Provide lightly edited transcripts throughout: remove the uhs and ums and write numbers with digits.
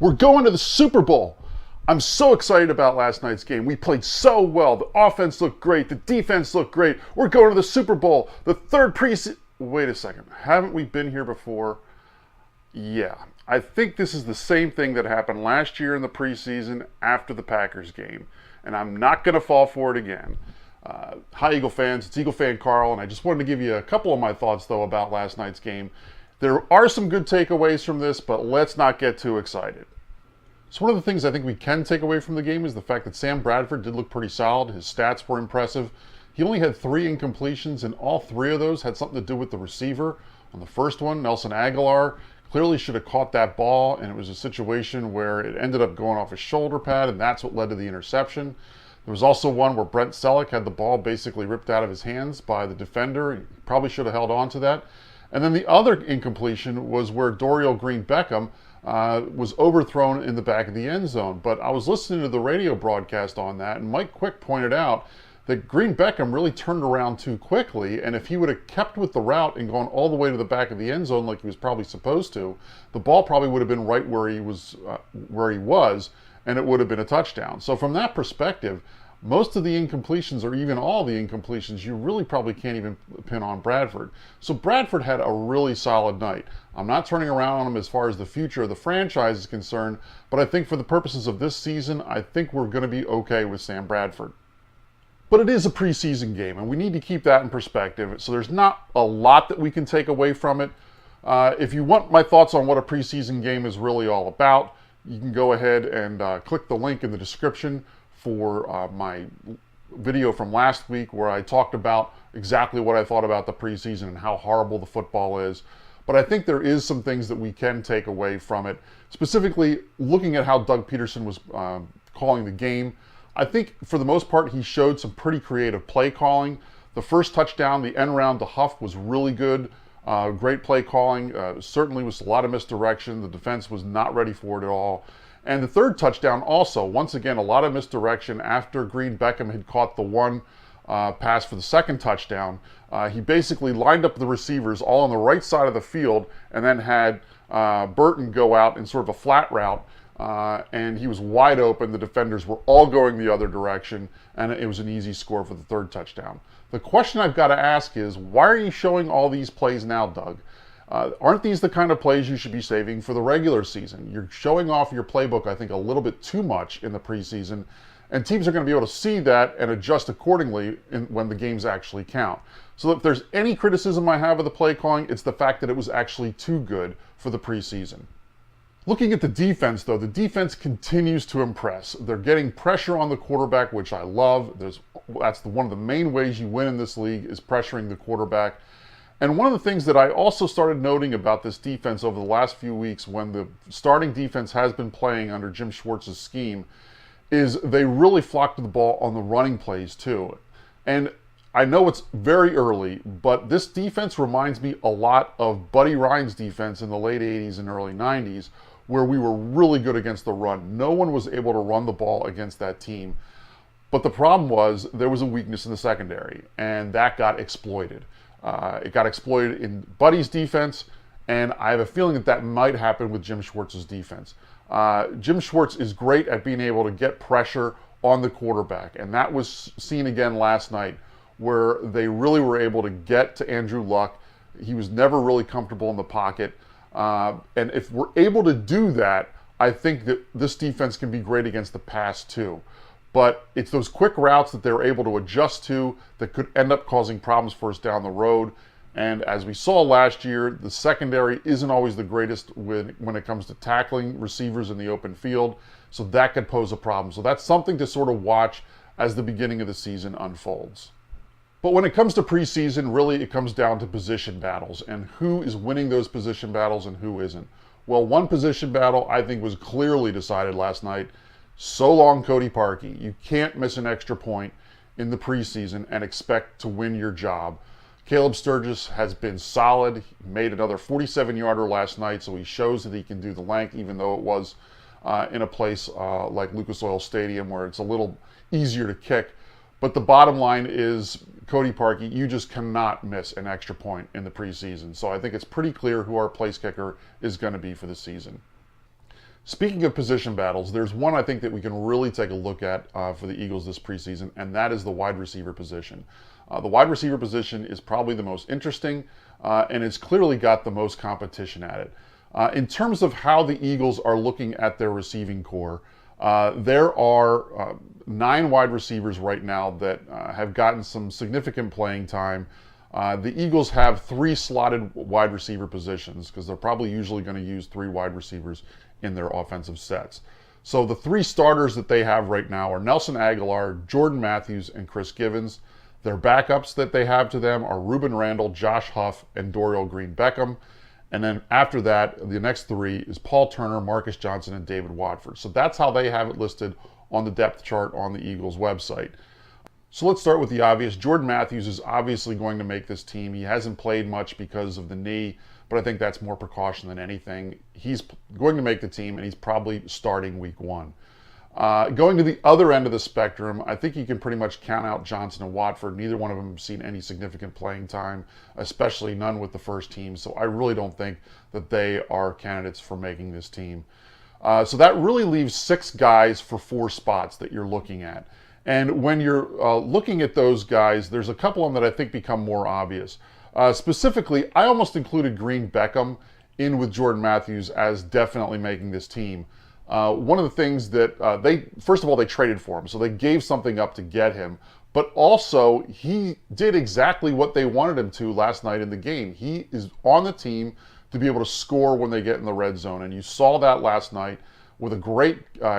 We're going to the Super Bowl. I'm so excited about last night's game. We played so well. The offense looked great. The defense looked great. We're going to the Super Bowl. The third preseason. Wait a second. Haven't we been here before? Yeah. I think this is the same thing that happened last year in the preseason after the Packers game. And I'm not going to fall for it again. Hi, Eagle fans. It's EaglefanKarl. And I just wanted to give you a couple of my thoughts, though, about last night's game. There are some good takeaways from this, but let's not get too excited. So one of the things I think we can take away from the game is the fact that Sam Bradford did look pretty solid. His stats were impressive. He only had 3 incompletions, and all 3 of those had something to do with the receiver. On the first one, Nelson Aguilar clearly should have caught that ball, and it was a situation where it ended up going off his shoulder pad, and that's what led to the interception. There was also one where Brent Selleck had the ball basically ripped out of his hands by the defender. He probably should have held on to that. And then the other incompletion was where Green-Beckham was overthrown in the back of the end zone. But I was listening to the radio broadcast on that, and Mike Quick pointed out that Green-Beckham really turned around too quickly, and if he would have kept with the route and gone all the way to the back of the end zone like he was probably supposed to, the ball probably would have been right where he was, and it would have been a touchdown. So from that perspective, most of the incompletions, or even all the incompletions, you really probably can't even pin on Bradford. So Bradford had a really solid night. I'm not turning around on him as far as the future of the franchise is concerned, but I think for the purposes of this season, I think we're going to be okay with Sam Bradford. But it is a preseason game, and we need to keep that in perspective. So there's not a lot that we can take away from it. If you want my thoughts on what a preseason game is really all about, you can go ahead and click the link in the description for my video from last week where I talked about exactly what I thought about the preseason and how horrible the football is. But I think there is some things that we can take away from it, specifically looking at how Doug Peterson was calling the game. I think for the most part he showed some pretty creative play calling. The first touchdown, the end round to Huff, was really good. Great play calling. Certainly was a lot of misdirection. The defense was not ready for it at all. And the third touchdown also, once again, a lot of misdirection after Green-Beckham had caught the one pass for the second touchdown. He basically lined up the receivers all on the right side of the field and then had Burton go out in sort of a flat route. And he was wide open. The defenders were all going the other direction, and it was an easy score for the third touchdown. The question I've got to ask is, why are you showing all these plays now, Doug? Aren't these the kind of plays you should be saving for the regular season? You're showing off your playbook, I think, a little bit too much in the preseason, and teams are going to be able to see that and adjust accordingly when the games actually count. So if there's any criticism I have of the play calling, it's the fact that it was actually too good for the preseason. Looking at the defense, though, the defense continues to impress. They're getting pressure on the quarterback, which I love. That's one of the main ways you win in this league is pressuring the quarterback. And one of the things that I also started noting about this defense over the last few weeks when the starting defense has been playing under Jim Schwartz's scheme is they really flock to the ball on the running plays too. And I know it's very early, but this defense reminds me a lot of Buddy Ryan's defense in the late 80s and early 90s, where we were really good against the run. No one was able to run the ball against that team. But the problem was there was a weakness in the secondary, and that got exploited. It got exploited in Buddy's defense, and I have a feeling that that might happen with Jim Schwartz's defense. Jim Schwartz is great at being able to get pressure on the quarterback, and that was seen again last night, where they really were able to get to Andrew Luck. He was never really comfortable in the pocket. And if we're able to do that, I think that this defense can be great against the pass too. But it's those quick routes that they're able to adjust to that could end up causing problems for us down the road. And as we saw last year, the secondary isn't always the greatest when it comes to tackling receivers in the open field. So that could pose a problem. So that's something to sort of watch as the beginning of the season unfolds. But when it comes to preseason, really it comes down to position battles and who is winning those position battles and who isn't. Well, one position battle I think was clearly decided last night. So long, Cody Parkey. You can't miss an extra point in the preseason and expect to win your job. Caleb Sturgis has been solid. He made another 47-yarder last night, so he shows that he can do the length, even though it was in a place like Lucas Oil Stadium where it's a little easier to kick. But the bottom line is, Cody Parkey, you just cannot miss an extra point in the preseason. So I think it's pretty clear who our place kicker is going to be for the season. Speaking of position battles, there's one I think that we can really take a look at for the Eagles this preseason, and that is the wide receiver position. The wide receiver position is probably the most interesting, and it's clearly got the most competition at it. In terms of how the Eagles are looking at their receiving core, there are 9 wide receivers right now that have gotten some significant playing time. The Eagles have 3 slotted wide receiver positions because they're probably usually going to use 3 wide receivers in their offensive sets. So the 3 starters that they have right now are Nelson Agholor, Jordan Matthews, and Chris Givens. Their backups that they have to them are Rueben Randle, Josh Huff, and Dorial Green-Beckham. And then after that, the next 3 is Paul Turner, Marcus Johnson, and David Watford. So that's how they have it listed on the depth chart on the Eagles website. So let's start with the obvious. Jordan Matthews is obviously going to make this team. He hasn't played much because of the knee, but I think that's more precaution than anything. He's going to make the team, and he's probably starting week 1. Going to the other end of the spectrum, I think you can pretty much count out Johnson and Watford. Neither one of them have seen any significant playing time, especially none with the first team. So I really don't think that they are candidates for making this team. So that really leaves 6 guys for 4 spots that you're looking at. And when you're looking at those guys, there's a couple of them that I think become more obvious. Specifically, I almost included Green-Beckham in with Jordan Matthews as definitely making this team. One of the things that first of all, they traded for him. So they gave something up to get him. But also, he did exactly what they wanted him to last night in the game. He is on the team to be able to score when they get in the red zone. And you saw that last night with a great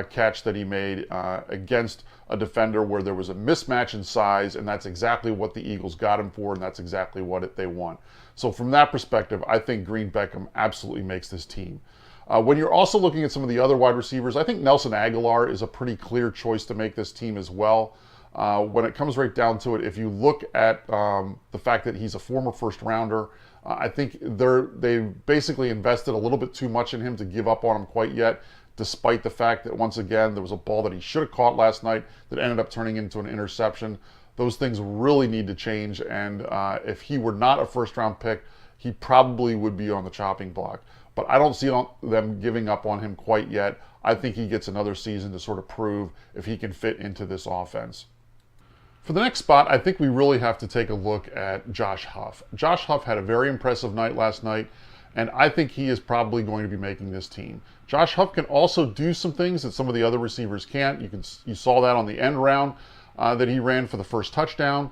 catch that he made against a defender where there was a mismatch in size, and that's exactly what the Eagles got him for, and that's exactly what they want. So from that perspective, I think Green-Beckham absolutely makes this team. When you're also looking at some of the other wide receivers, I think Nelson Agholor is a pretty clear choice to make this team as well. When it comes right down to it, if you look at the fact that he's a former first rounder, I think they've basically invested a little bit too much in him to give up on him quite yet, despite the fact that, once again, there was a ball that he should have caught last night that ended up turning into an interception. Those things really need to change, and if he were not a first-round pick, he probably would be on the chopping block. But I don't see them giving up on him quite yet. I think he gets another season to sort of prove if he can fit into this offense. For the next spot, I think we really have to take a look at Josh Huff. Josh Huff had a very impressive night last night, and I think he is probably going to be making this team. Josh Huff can also do some things that some of the other receivers can't. You saw that on the end round that he ran for the first touchdown.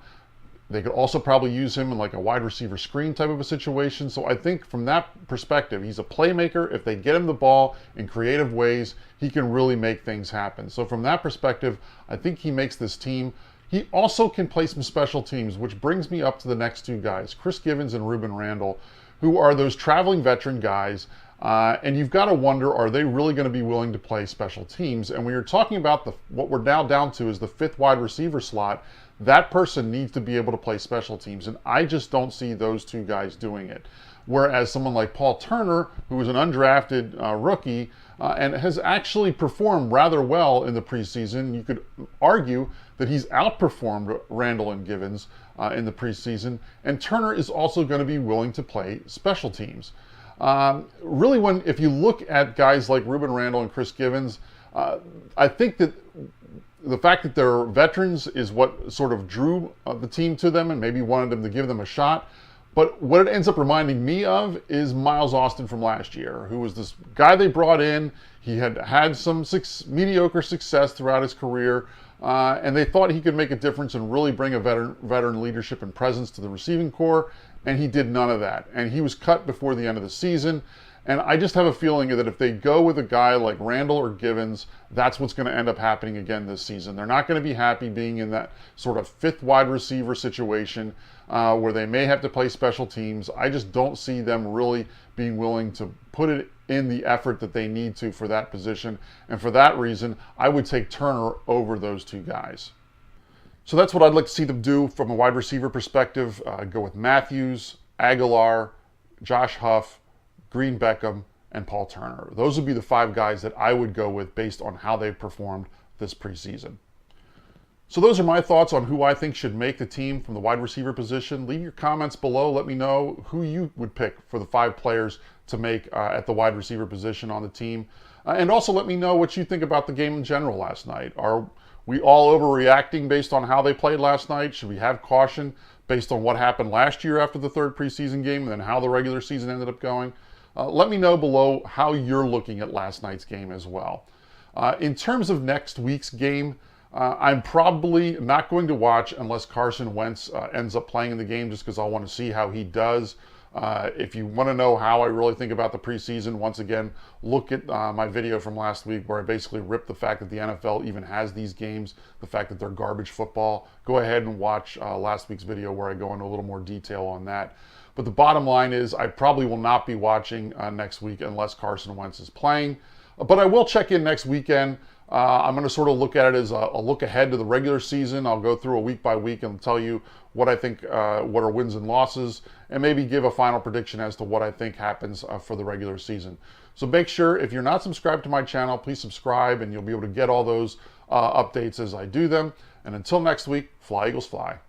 They could also probably use him in like a wide receiver screen type of a situation. So I think from that perspective, he's a playmaker. If they get him the ball in creative ways, he can really make things happen. So from that perspective, I think he makes this team. He also can play some special teams, which brings me up to the next 2 guys, Chris Givens and Rueben Randle, who are those traveling veteran guys. And you've got to wonder, are they really going to be willing to play special teams? And when you're talking about what we're now down to is the 5th wide receiver slot, that person needs to be able to play special teams. And I just don't see those 2 guys doing it. Whereas someone like Paul Turner, who is an undrafted rookie and has actually performed rather well in the preseason, you could argue that he's outperformed Randle and Givens in the preseason. And Turner is also going to be willing to play special teams. Really, if you look at guys like Rueben Randle and Chris Givens, I think that the fact that they're veterans is what sort of drew the team to them and maybe wanted them to give them a shot. But what it ends up reminding me of is Miles Austin from last year, who was this guy they brought in. He had some mediocre success throughout his career, and they thought he could make a difference and really bring a veteran leadership and presence to the receiving corps, and he did none of that. And he was cut before the end of the season. And I just have a feeling that if they go with a guy like Randle or Givens, that's what's going to end up happening again this season. They're not going to be happy being in that sort of 5th wide receiver situation where they may have to play special teams. I just don't see them really being willing to put it in the effort that they need to for that position. And for that reason, I would take Turner over those 2 guys. So that's what I'd like to see them do from a wide receiver perspective. Go with Matthews, Agholor, Josh Huff, Green-Beckham, and Paul Turner. Those would be the 5 guys that I would go with based on how they've performed this preseason. So those are my thoughts on who I think should make the team from the wide receiver position. Leave your comments below. Let me know who you would pick for the 5 players to make at the wide receiver position on the team. And also let me know what you think about the game in general last night. Are we all overreacting based on how they played last night? Should we have caution based on what happened last year after the 3rd preseason game and then how the regular season ended up going? Let me know below how you're looking at last night's game as well. In terms of next week's game, I'm probably not going to watch unless Carson Wentz ends up playing in the game, just because I want to see how he does. If you want to know how I really think about the preseason, once again, look at my video from last week where I basically ripped the fact that the NFL even has these games, the fact that they're garbage football. Go ahead and watch last week's video where I go into a little more detail on that. But the bottom line is I probably will not be watching next week unless Carson Wentz is playing. But I will check in next weekend. I'm going to sort of look at it as a look ahead to the regular season. I'll go through a week by week and tell you what I think, what are wins and losses, and maybe give a final prediction as to what I think happens for the regular season. So make sure, if you're not subscribed to my channel, please subscribe, and you'll be able to get all those updates as I do them. And until next week, fly Eagles fly.